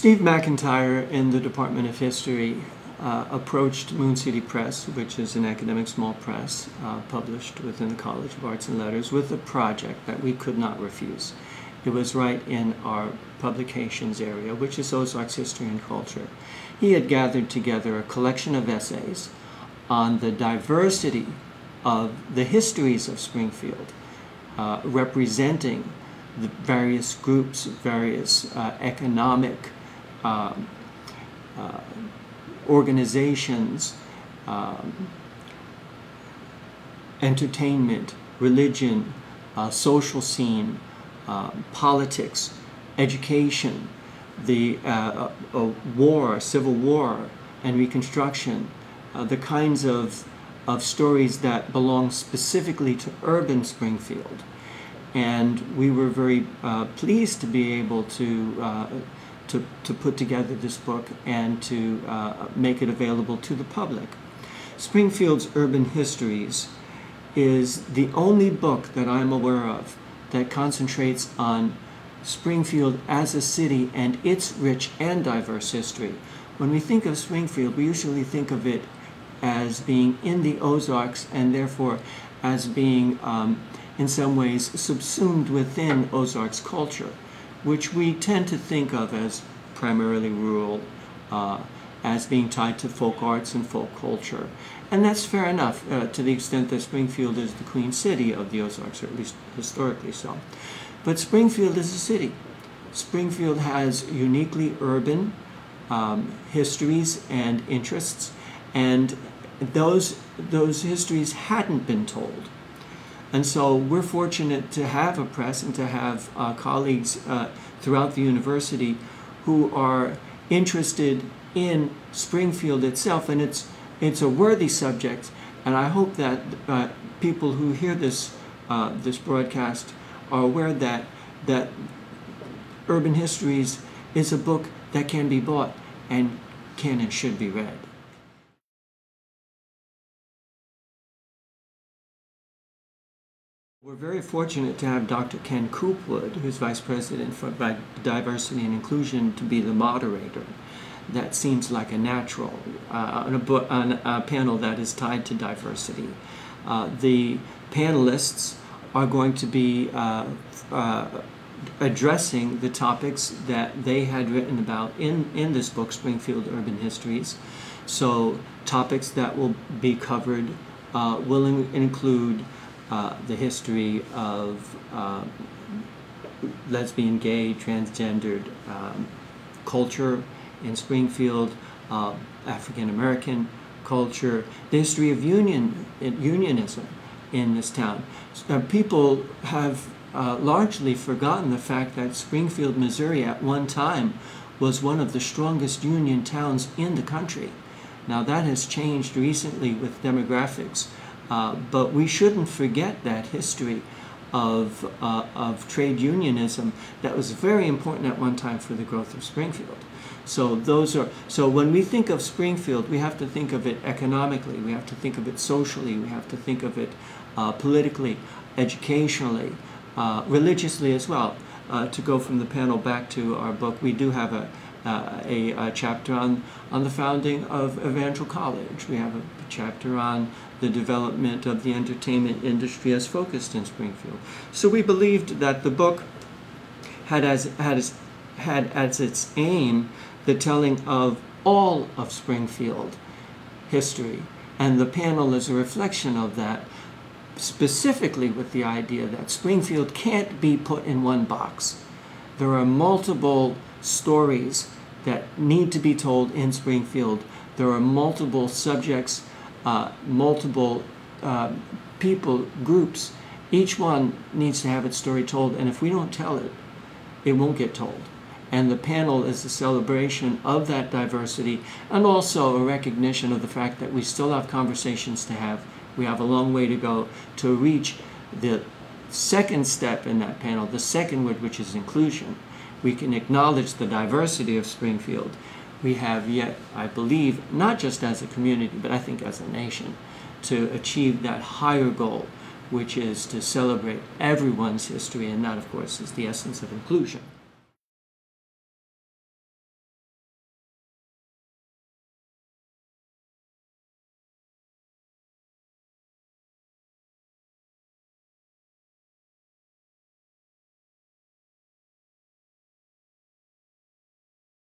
Steve McIntyre in the Department of History approached Moon City Press, which is an academic small press published within the College of Arts and Letters, with a project that we could not refuse. It was right in our publications area, which is Ozarks History and Culture. He had gathered together a collection of essays on the diversity of the histories of Springfield, representing the various groups, various economic organizations, entertainment, religion, social scene, politics, education, the war, Civil War, and Reconstruction, the kinds of stories that belong specifically to urban Springfield. And we were very pleased to be able to put together this book and to make it available to the public. Springfield's Urban Histories is the only book that I'm aware of that concentrates on Springfield as a city and its rich and diverse history. When we think of Springfield, we usually think of it as being in the Ozarks and therefore as being in some ways subsumed within Ozarks culture, which we tend to think of as primarily rural, as being tied to folk arts and folk culture. And that's fair enough to the extent that Springfield is the queen city of the Ozarks, or at least historically so. But Springfield is a city. Springfield has uniquely urban histories and interests, and those histories hadn't been told. And so we're fortunate to have a press and to have colleagues throughout the university who are interested in Springfield itself, and it's a worthy subject. And I hope that people who hear this this broadcast are aware that Urban Histories is a book that can be bought and can and should be read. We're very fortunate to have Dr. Ken Coopwood, who's Vice President for Diversity and Inclusion, to be the moderator. That seems like a natural on a panel that is tied to diversity. The panelists are going to be addressing the topics that they had written about in this book, Springfield Urban Histories. So topics that will be covered will include the history of lesbian, gay, transgendered culture in Springfield, African American culture, the history of unionism in this town. People have largely forgotten the fact that Springfield, Missouri at one time was one of the strongest union towns in the country. Now that has changed recently with demographics. But we shouldn't forget that history of trade unionism that was very important at one time for the growth of Springfield. So when we think of Springfield, we have to think of it economically, we have to think of it socially, we have to think of it politically, educationally, religiously as well. To go from the panel back to our book, we do have a chapter on the founding of Evangel College. We have a chapter on the development of the entertainment industry as focused in Springfield. So we believed that the book had as its aim the telling of all of Springfield history, and the panel is a reflection of that, specifically with the idea that Springfield can't be put in one box. There are multiple stories that need to be told in Springfield. There are multiple subjects, multiple people, groups. Each one needs to have its story told, and if we don't tell it, it won't get told. And the panel is a celebration of that diversity and also a recognition of the fact that we still have conversations to have. We have a long way to go to reach the second step in that panel, the second word, which is inclusion. We can acknowledge the diversity of Springfield. We have yet, I believe, not just as a community, but I think as a nation, to achieve that higher goal, which is to celebrate everyone's history, and that, of course, is the essence of inclusion.